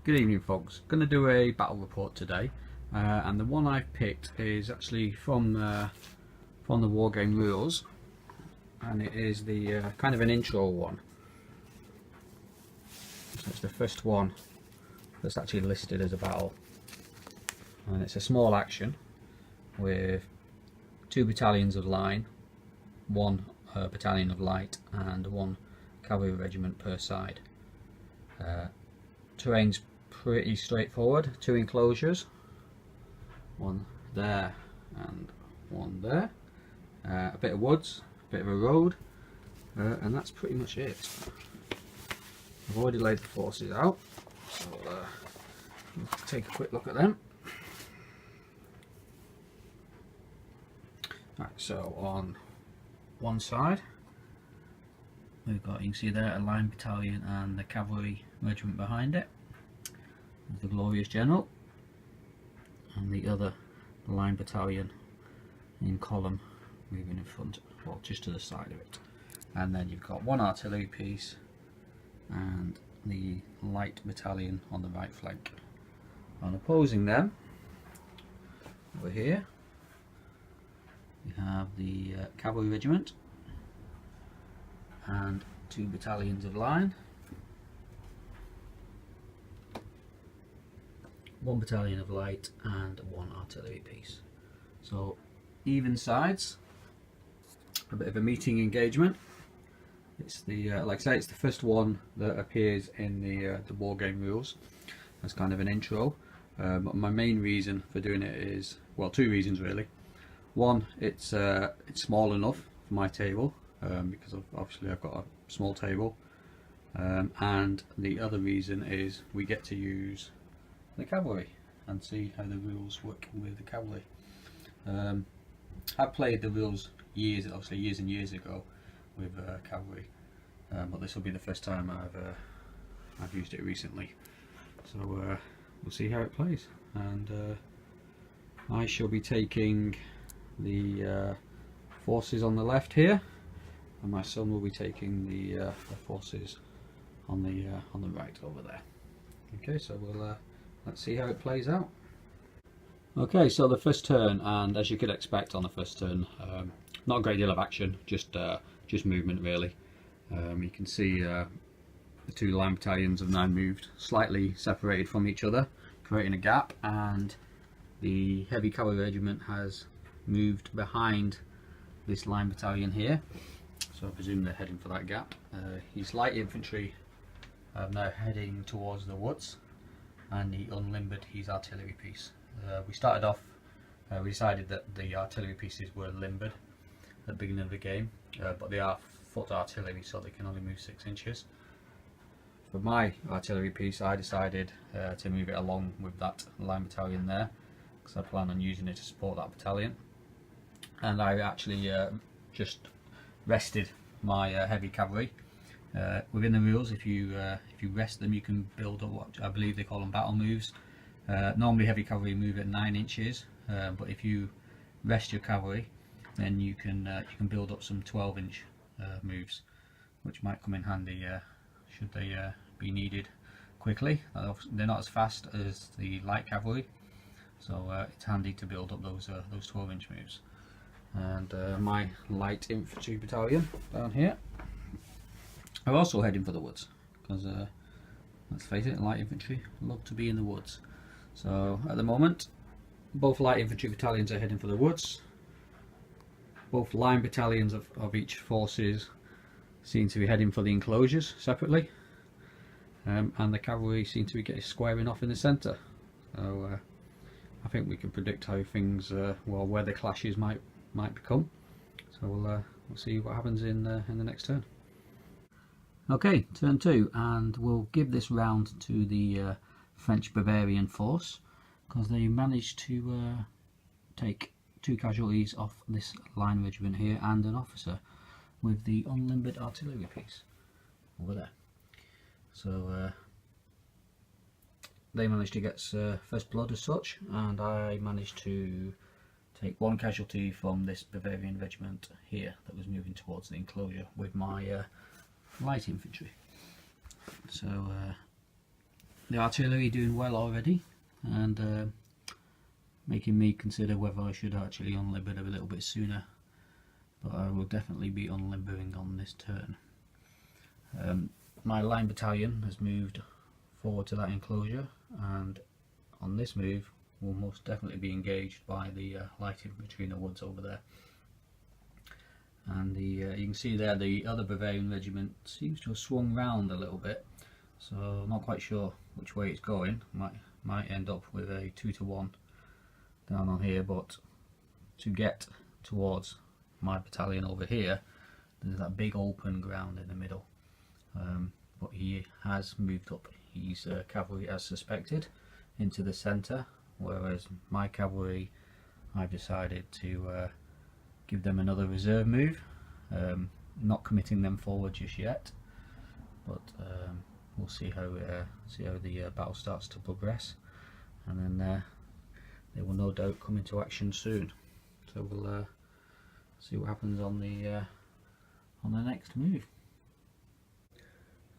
Good evening, folks. Going to do a battle report today, and the one I've picked is actually from the Wargame rules, and it is the kind of an intro one. So it's the first one that's actually listed as a battle, and it's a small action with 2 battalions of line, 1 battalion of light, and 1 cavalry regiment per side. Terrain's pretty straightforward. 2 enclosures, 1 there and 1 there, a bit of woods, a bit of a road, and that's pretty much it. I've already laid the forces out, so let's take a quick look at them. Right, so on one side we've got, you can see there, a line battalion and the cavalry regiment behind it, the glorious general, and the other, the line battalion in column moving in front, well, just to the side of it. And then you've got 1 artillery piece and the light battalion on the right flank. And opposing them over here we have the cavalry regiment and 2 battalions of line, 1 battalion of light and 1 artillery piece. So even sides, a bit of a meeting engagement. It's the like I say, it's the first one that appears in the Wargame rules. That's kind of an intro. But my main reason for doing it is, well, 2 reasons really. One, it's small enough for my table, because obviously I've got a small table, and the other reason is we get to use the cavalry and see how the rules work with the cavalry. I played the rules years and years ago with cavalry, but this will be the first time I've used it recently. So we'll see how it plays, and I shall be taking the forces on the left here, and my son will be taking the forces on the right over there. Okay, so we'll let's see how it plays out. Okay, so the first turn, and as you could expect on the first turn, not a great deal of action, just movement really. You can see the 2 line battalions have now moved slightly separated from each other, creating a gap, and the heavy cavalry regiment has moved behind this line battalion here, so I presume they're heading for that gap. His light infantry are now heading towards the woods, and he unlimbered his artillery piece. We started off, we decided that the artillery pieces were limbered at the beginning of the game, but they are foot artillery, so they can only move 6 inches. For my artillery piece, I decided to move it along with that line battalion there, because I plan on using it to support that battalion. And I actually just rested my heavy cavalry. Within the rules, if you rest them, you can build up what I believe they call them battle moves. Normally heavy cavalry move at 9 inches, but if you rest your cavalry, then you can build up some 12-inch moves, which might come in handy should they be needed quickly. They're not as fast as the light cavalry, so it's handy to build up those 12-inch moves. And my light infantry battalion down here are also heading for the woods, because let's face it, light infantry love to be in the woods. So at the moment, both light infantry battalions are heading for the woods. Both line battalions of each forces seem to be heading for the enclosures separately, and the cavalry seem to be getting squaring off in the centre. So I think we can predict how things, well, where the clashes might become. So we'll see what happens in the next turn. Okay, turn 2, and we'll give this round to the French Bavarian force, because they managed to take 2 casualties off this line regiment here and an officer with the unlimbered artillery piece over there. So they managed to get first blood as such, and I managed to take 1 casualty from this Bavarian regiment here that was moving towards the enclosure with my light infantry. So the artillery doing well already, and making me consider whether I should actually unlimber a little bit sooner. But I will definitely be unlimbering on this turn. My line battalion has moved forward to that enclosure, and on this move will most definitely be engaged by the light infantry in the woods over there. And you can see there the other Bavarian regiment seems to have swung round a little bit, so I'm not quite sure which way it's going. Might end up with a 2-to-1 down on here, but to get towards my battalion over here, there's that big open ground in the middle. But he has moved up his cavalry as suspected into the centre, whereas my cavalry, I've decided to give them another reserve move, not committing them forward just yet, but we'll see how the battle starts to progress, and then they will no doubt come into action soon. So we'll see what happens on the next move.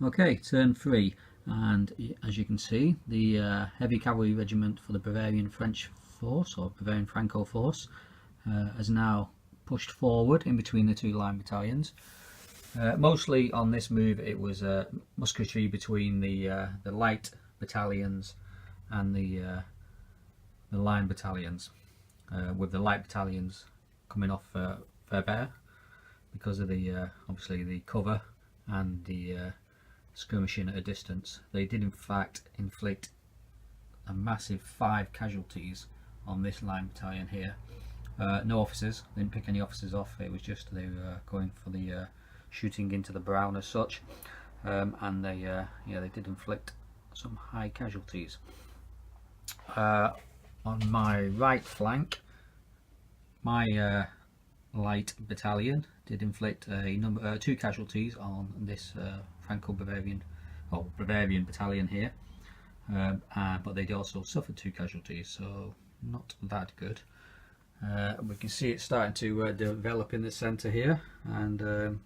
Okay, turn 3, and as you can see, the heavy cavalry regiment for the Bavarian French force, or Bavarian Franco force, has now pushed forward in between the two line battalions. Mostly on this move it was musketry between the light battalions and the line battalions, with the light battalions coming off fair better because of the obviously the cover and the skirmishing at a distance. They did in fact inflict a massive 5 casualties on this line battalion here. No officers, they didn't pick any officers off, it was just they were going for the shooting into the brown as such, and they did inflict some high casualties. On my right flank, my light battalion did inflict a number 2 casualties on this Franco-Bavarian Bavarian battalion here, but they also suffered 2 casualties, so not that good. We can see it starting to develop in the centre here, and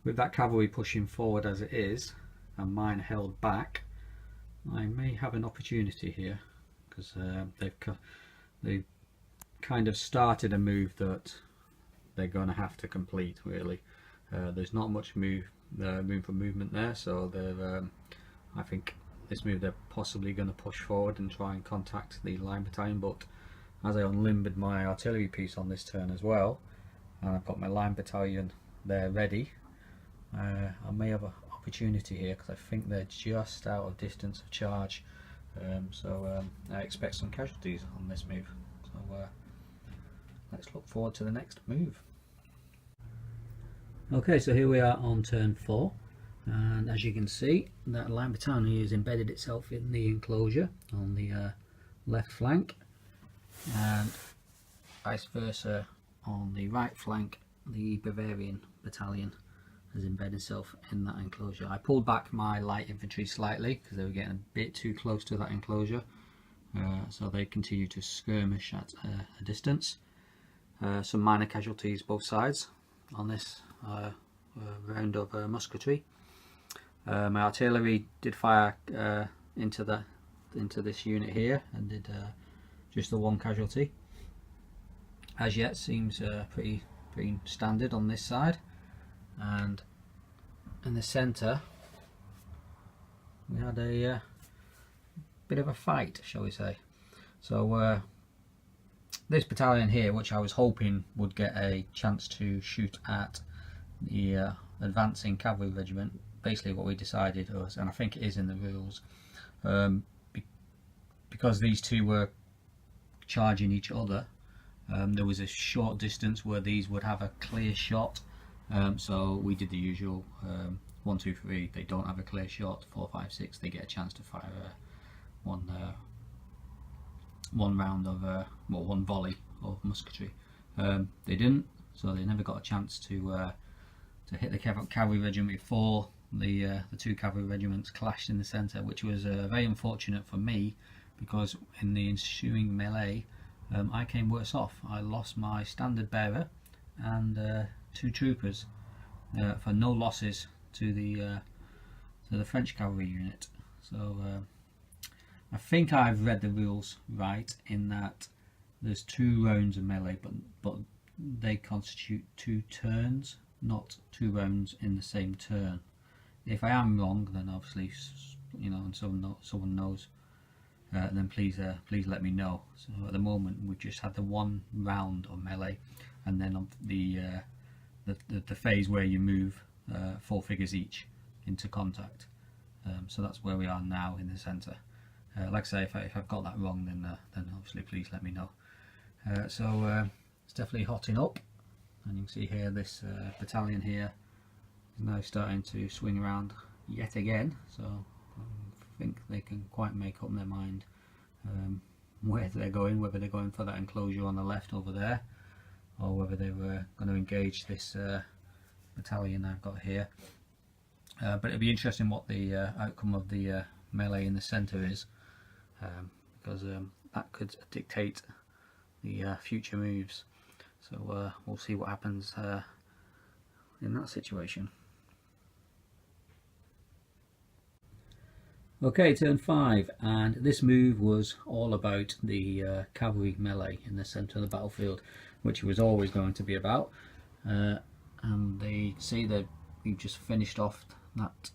with that cavalry pushing forward as it is and mine held back, I may have an opportunity here, because they've kind of started a move that they're going to have to complete really. There's not much room for movement there, so they're I think this move they're possibly going to push forward and try and contact the line battalion, but as I unlimbered my artillery piece on this turn as well, and I've got my line battalion there ready, I may have an opportunity here because I think they're just out of distance of charge, so I expect some casualties on this move. So let's look forward to the next move. Okay, so here we are on turn 4, and as you can see, that line battalion has embedded itself in the enclosure on the left flank, and vice versa on the right flank. The Bavarian battalion has embedded itself in that enclosure. I pulled back my light infantry slightly because they were getting a bit too close to that enclosure, so they continue to skirmish at a distance. Some minor casualties both sides on this round of musketry. My artillery did fire into this unit here and did just the 1 casualty. As yet seems pretty standard on this side, and in the centre we had a bit of a fight, shall we say. So this battalion here, which I was hoping would get a chance to shoot at the advancing cavalry regiment, basically what we decided was, and I think it is in the rules, because these two were charging each other, there was a short distance where these would have a clear shot, so we did the usual 1, 2, 3, they don't have a clear shot, 4, 5, 6 they get a chance to fire one round of one volley of musketry. They didn't, so they never got a chance to hit the cavalry regiment before the 2 cavalry regiments clashed in the centre, which was very unfortunate for me, because in the ensuing melee I came worse off. I lost my standard bearer and 2 troopers for no losses to the French cavalry unit. So I think I've read the rules right in that there's 2 rounds of melee, but they constitute 2 turns, not 2 rounds in the same turn. If I am wrong, then obviously, you know, and someone knows, then please let me know. So at the moment we've just had the 1 round of melee, and then on the phase where you move 4 figures each into contact. So that's where we are now in the centre. Like I say, if I've got that wrong, then obviously please let me know. So it's definitely hotting up, and you can see here this battalion here is now starting to swing around yet again. So I think they can quite make up their mind where they're going, whether they're going for that enclosure on the left over there, or whether they were going to engage this battalion I've got here. But it'll be interesting what the outcome of the melee in the centre is, because that could dictate the future moves. So we'll see what happens in that situation. Okay, turn 5, and this move was all about the cavalry melee in the centre of the battlefield, which it was always going to be about. And they see that we've just finished off that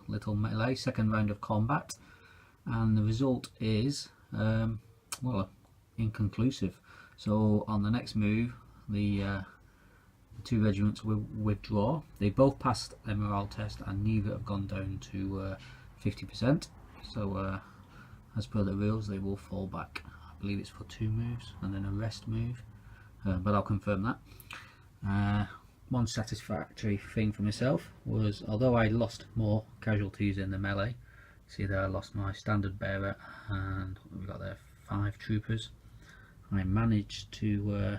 little melee, 2nd round of combat, and the result is well, inconclusive. So on the next move, the 2 regiments will withdraw. They both passed their morale test, and neither have gone down to 50%. So as per the rules, they will fall back. I believe it's for 2 moves and then a rest move, but I'll confirm that. One satisfactory thing for myself was, although I lost more casualties in the melee, see there I lost my standard bearer and what have we got there, 5 troopers, I managed to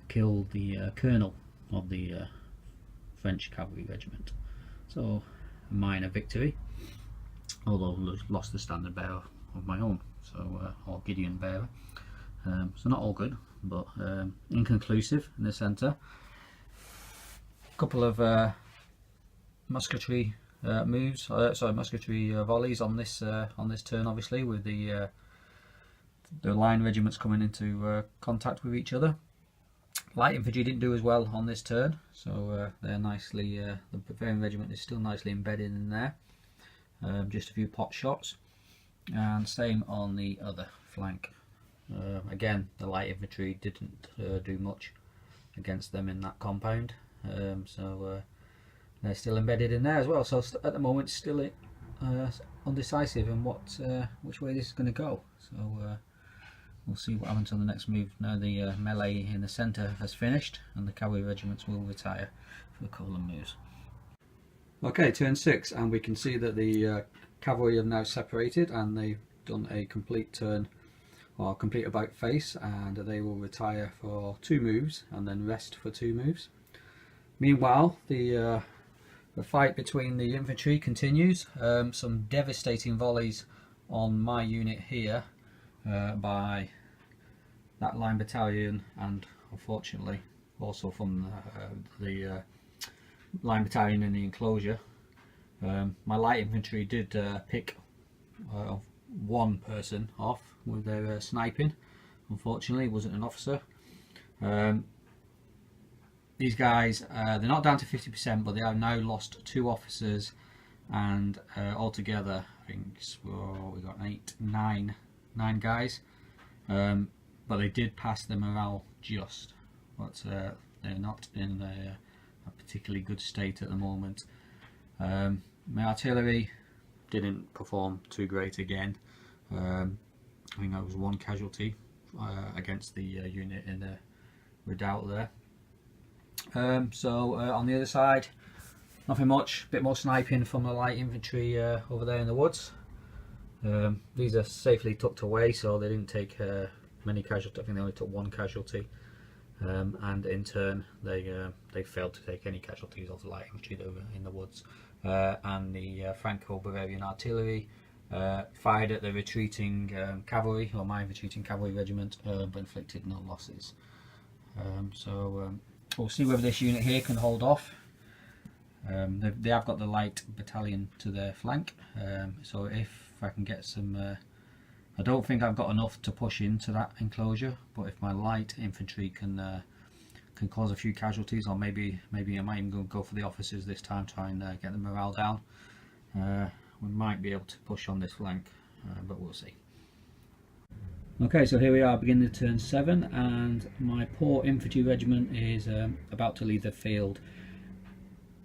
kill the colonel of the French cavalry regiment. So a minor victory, although lost the standard bearer of my own, so or Gideon bearer. So not all good, but inconclusive in the centre. Couple of musketry moves, musketry volleys on this turn, obviously, with the line regiments coming into contact with each other. Light infantry didn't do as well on this turn, so they're nicely, the Bavarian regiment is still nicely embedded in there. Just a few pot shots, and same on the other flank. Again, the light infantry didn't do much against them in that compound. So they're still embedded in there as well. So at the moment, still undecisive in which way this is going to go. So we'll see what happens on the next move. Now the melee in the centre has finished, and the cavalry regiments will retire for a couple of moves. Okay, turn 6, and we can see that the cavalry have now separated, and they've done a complete turn, or complete about face, and they will retire for 2 moves and then rest for 2 moves. Meanwhile, the fight between the infantry continues. Some devastating volleys on my unit here by that line battalion, and unfortunately also from the line battalion in the enclosure. My light infantry did pick 1 person off with their sniping. Unfortunately, it wasn't an officer. These guys, they're not down to 50%, but they have now lost 2 officers, and altogether I think we got 9 guys. But they did pass the morale just, but they're not in a particularly good state at the moment. My artillery didn't perform too great again. I think that was 1 casualty against the unit in the redoubt there. So on the other side, nothing much. A bit more sniping from the light infantry over there in the woods. These are safely tucked away, so they didn't take many casualties. I think they only took 1 casualty, and in turn they failed to take any casualties of the light infantry that were in the woods. And the Franco-Bavarian artillery fired at the retreating cavalry, or my retreating cavalry regiment, but inflicted no losses. So we'll see whether this unit here can hold off. They have got the light battalion to their flank, so if I can get some, I don't think I've got enough to push into that enclosure, but if my light infantry can cause a few casualties, or maybe I might even go for the officers this time, try and get the morale down, we might be able to push on this flank, but we'll see. Okay, so here we are beginning of turn 7, and my poor infantry regiment is about to leave the field.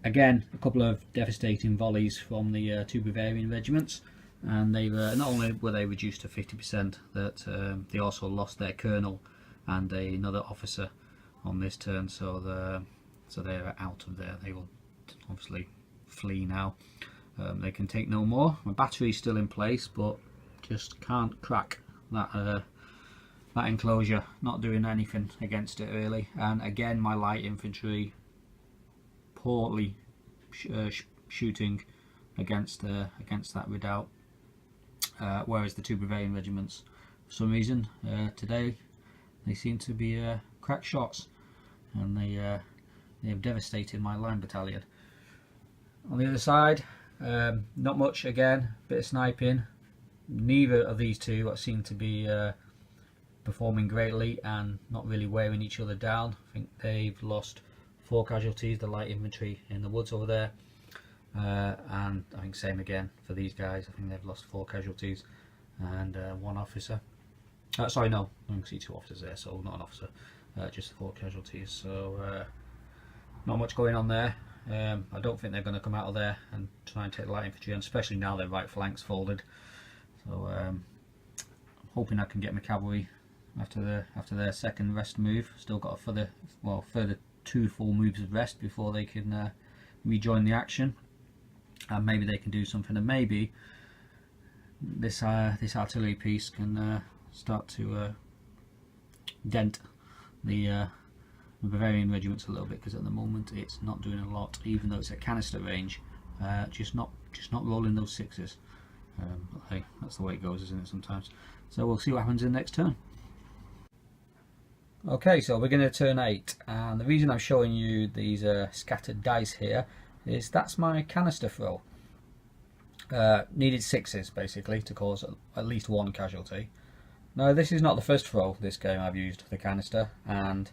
Again, a couple of devastating volleys from the 2 Bavarian regiments, and they were, not only were they reduced to 50%, that they also lost their colonel and another officer on this turn, so they're out of there. They will obviously flee now. They can take no more. My battery's still in place, but just can't crack that enclosure. Not doing anything against it really. And again, my light infantry poorly shooting against that redoubt, whereas the 2 Bavarian regiments, for some reason today, they seem to be crack shots, and they have devastated my line battalion. On the other side, not much again, bit of sniping. Neither of these two seem to be performing greatly and not really wearing each other down. I think they've lost 4 casualties, the light infantry in the woods over there, and I think same again for these guys. I think they've lost 4 casualties and 1 officer. Sorry, no, I can see 2 officers there, so not an officer, just 4 casualties. So not much going on there. I don't think they're going to come out of there and try and take the light infantry, and especially now their right flank's folded. So I'm hoping I can get my cavalry after their second rest move. Still got a further 2 full moves of rest before they can rejoin the action, and maybe they can do something, and maybe this artillery piece can start to dent the Bavarian regiments a little bit, because at the moment it's not doing a lot, even though it's at canister range. Just not rolling those 6s. Hey, that's the way it goes, isn't it, sometimes? So we'll see what happens in the next turn. Okay, so we're going to turn 8, and the reason I'm showing you these scattered dice here is that's my canister throw. Needed 6s basically to cause at least 1 casualty. Now this is not the first throw this game I've used the canister, and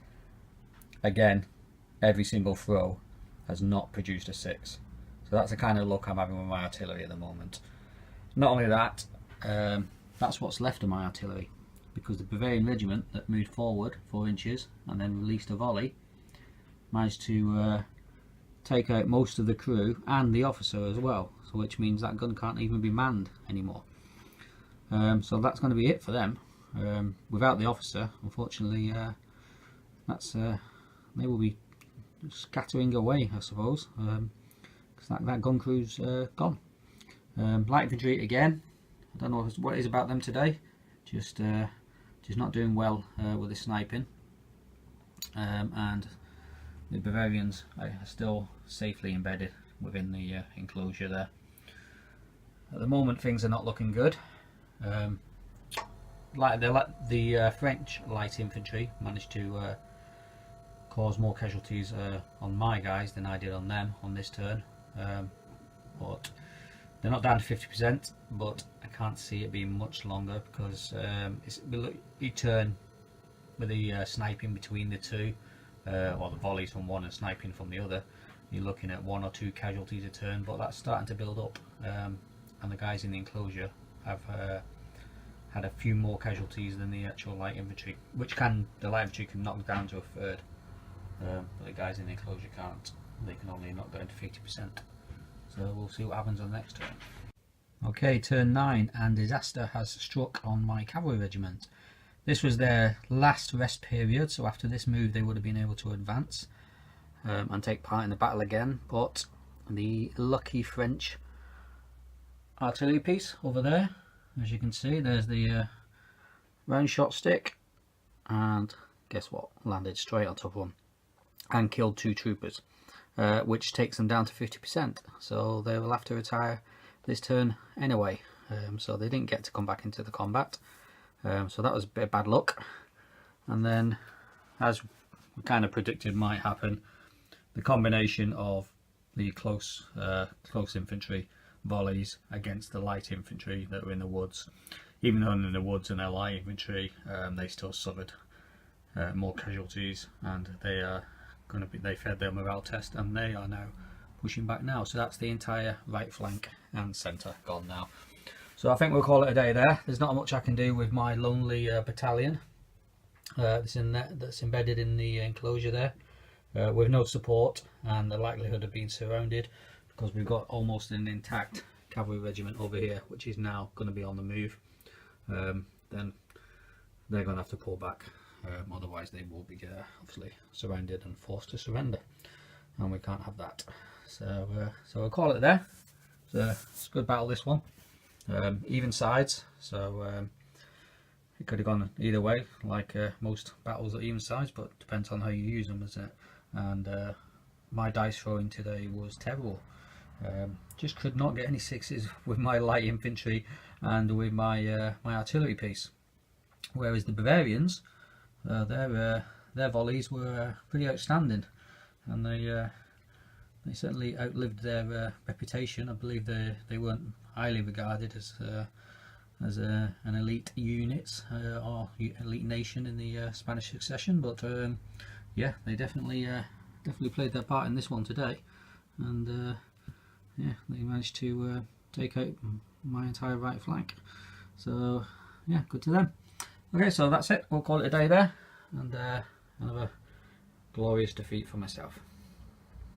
again every single throw has not produced a 6. So that's the kind of luck I'm having with my artillery at the moment. Not only that, that's what's left of my artillery, because the Bavarian regiment that moved forward 4 inches and then released a volley managed to take out most of the crew and the officer as well, so which means that gun can't even be manned anymore. So that's going to be it for them. Without the officer, unfortunately, they will be scattering away, I suppose, because that gun crew's gone. Light infantry again, I don't know what it is about them today, just not doing well with the sniping, and the Bavarians are still safely embedded within the enclosure there. At the moment things are not looking good. The French light infantry managed to cause more casualties on my guys than I did on them on this turn, but they're not down to 50%, but I can't see it being much longer, because each turn with the sniping between the 2, or the volleys from one and sniping from the other, you're looking at 1 or 2 casualties a turn, but that's starting to build up, and the guys in the enclosure have had a few more casualties than the actual light infantry, which the light infantry can knock down to a 3rd, but the guys in the enclosure can't. They can only knock down to 50%. So we'll see what happens on the next turn. Okay, turn 9, and disaster has struck on my cavalry regiment. This was their last rest period, so after this move they would have been able to advance and take part in the battle again, but the lucky French artillery piece over there, as you can see, there's the round shot stick, and guess what, landed straight on top of them and killed 2 troopers. Which takes them down to 50%, so they will have to retire this turn anyway, so they didn't get to come back into the combat, so that was a bit of bad luck. And then, as we kind of predicted might happen, the combination of the close infantry volleys against the light infantry that were in the woods. Even though in the woods and their light infantry, they still suffered more casualties, and they failed their morale test, and they are now pushing back now. So that's the entire right flank and centre gone now. So I think we'll call it a day there. There's not much I can do with my lonely battalion that's embedded in the enclosure there, with no support and the likelihood of being surrounded, because we've got almost an intact cavalry regiment over here, which is now going to be on the move. Then they're going to have to pull back, otherwise they will be obviously surrounded and forced to surrender, and we can't have that. So we'll call it there. It's a good battle, this one. Even sides, so it could have gone either way, like most battles at even sides, but depends on how you use them, isn't it? And my dice throwing today was terrible. Just could not get any sixes with my light infantry and with my my artillery piece. Whereas the Bavarians, their volleys were pretty outstanding, and they certainly outlived their reputation. I believe they weren't highly regarded as an elite unit or elite nation in the Spanish succession, but yeah, they definitely played their part in this one today, and yeah, they managed to take out my entire right flank. So yeah, good to them. Okay, so that's it. We'll call it a day there, and another glorious defeat for myself.